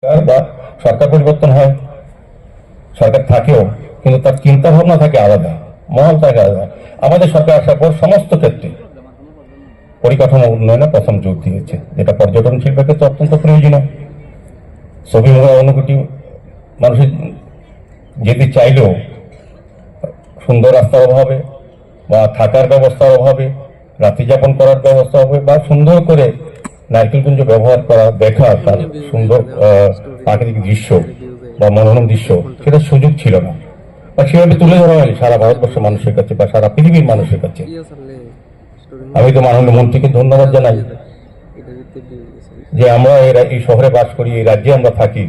বা সরকার পরিবর্তন হয়, সরকার থাকেও, কিন্তু তার চিন্তা ভাবনা থাকে আলাদা, মহল থাকে আলাদা। আমাদের সরকার আসার পর সমস্ত ক্ষেত্রে পরিকাঠামো উন্নয়নে প্রথম জোর দিয়েছে, যেটা পর্যটন শিল্পের ক্ষেত্রে অত্যন্ত প্রয়োজনীয়। ছবি মুখা অনুভূতি মানুষের যেতে চাইলেও সুন্দর রাস্তার অভাবে বা থাকার ব্যবস্থার অভাবে, রাত্রি যাপন করার ব্যবস্থা হবে বা সুন্দর করে নারকেলকুঞ্জ ব্যবহার করা, দেখা তার সুন্দর প্রাকৃতিক দৃশ্য বা মনোরম দৃশ্য, সেটা সুযোগ ছিল না বা সেভাবে তুলে ধরা হয়নি সারা ভারতবর্ষের মানুষের কাছে বা সারা পৃথিবীর মানুষের কাছে। আমি তো মাননীয় মন্ত্রীকে ধন্যবাদ জানাই যে আমরা এই শহরে বাস করি, এই রাজ্যে আমরা থাকি,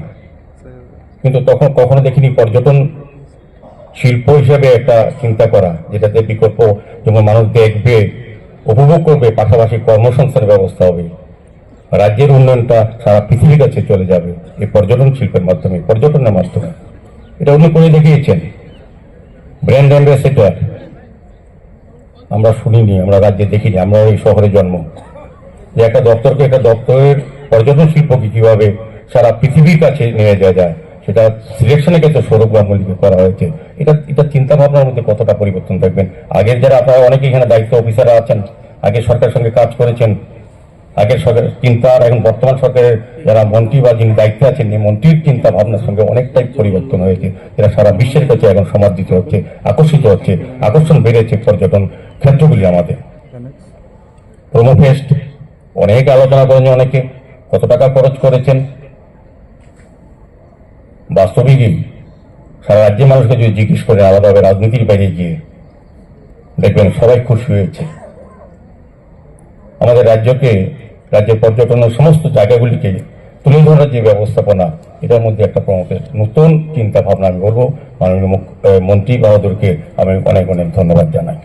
কিন্তু তখন কখনো দেখিনি পর্যটন শিল্প হিসেবে একটা চিন্তা করা, যেটাতে বিকল্প যেমন মানুষ দেখবে, উপভোগ করবে, পাশাপাশি কর্মসংস্থানের ব্যবস্থা হবে, রাজ্যের উন্নয়নটা সারা পৃথিবীর কাছে চলে যাবে এই পর্যটন শিল্পের মাধ্যমে, পর্যটনের মাধ্যমে। এটা উনি করে দেখিয়েছেন। ব্র্যান্ড অ্যাম্বাসেডর আমরা শুনিনি, আমরা রাজ্যে দেখিনি, আমরা এই শহরে জন্ম, যে একটা দপ্তরকে, একটা দপ্তরের পর্যটন শিল্পকে কিভাবে সারা পৃথিবীর কাছে নিয়ে যাওয়া যায়, সেটা সিলেকশনের ক্ষেত্রে সৌরভ গাঙ্গুলিকে করা হয়েছে। এটা চিন্তা ভাবনার মধ্যে কতটা পরিবর্তন দেখবেন। আগের যারা আপনারা অনেকে এখানে দায়িত্ব অফিসাররা আছেন, আগে সরকারের সঙ্গে কাজ করেছেন, আগের সরকারের চিন্তা আর এখন বর্তমান সরকারের যারা মন্ত্রী বা যিনি দায়িত্বে আছেন, এই মন্ত্রীর চিন্তা ভাবনার সঙ্গে অনেকটাই পরিবর্তন হয়েছে, যেটা সারা বিশ্বের কাছে এখন সমাদৃত হচ্ছে, আকর্ষিত হচ্ছে, আকর্ষণ বেড়েছে পর্যটন ক্ষেত্রগুলি আমাদের। প্রোমোফেস্ট অনেক আলোচনা করেন, অনেকে কত টাকা খরচ করেছেন। বাস্তবিকই সারা রাজ্যের মানুষকে যদি জিজ্ঞেস করে আলাদাভাবে রাজনীতির বাইরে গিয়ে, দেখবেন সবাই খুশি হয়েছে। আমাদের রাজ্যকে, রাজ্যের পর্যটনের সমস্ত জায়গাগুলিকে তুলে ধরার যে ব্যবস্থাপনা, এটার মধ্যে একটা প্রমোফেস্ট নতুন চিন্তা ভাবনা, আমি বলবো মাননীয় মন্ত্রী বাহাদুরকে আমি অনেক অনেক ধন্যবাদ জানাই।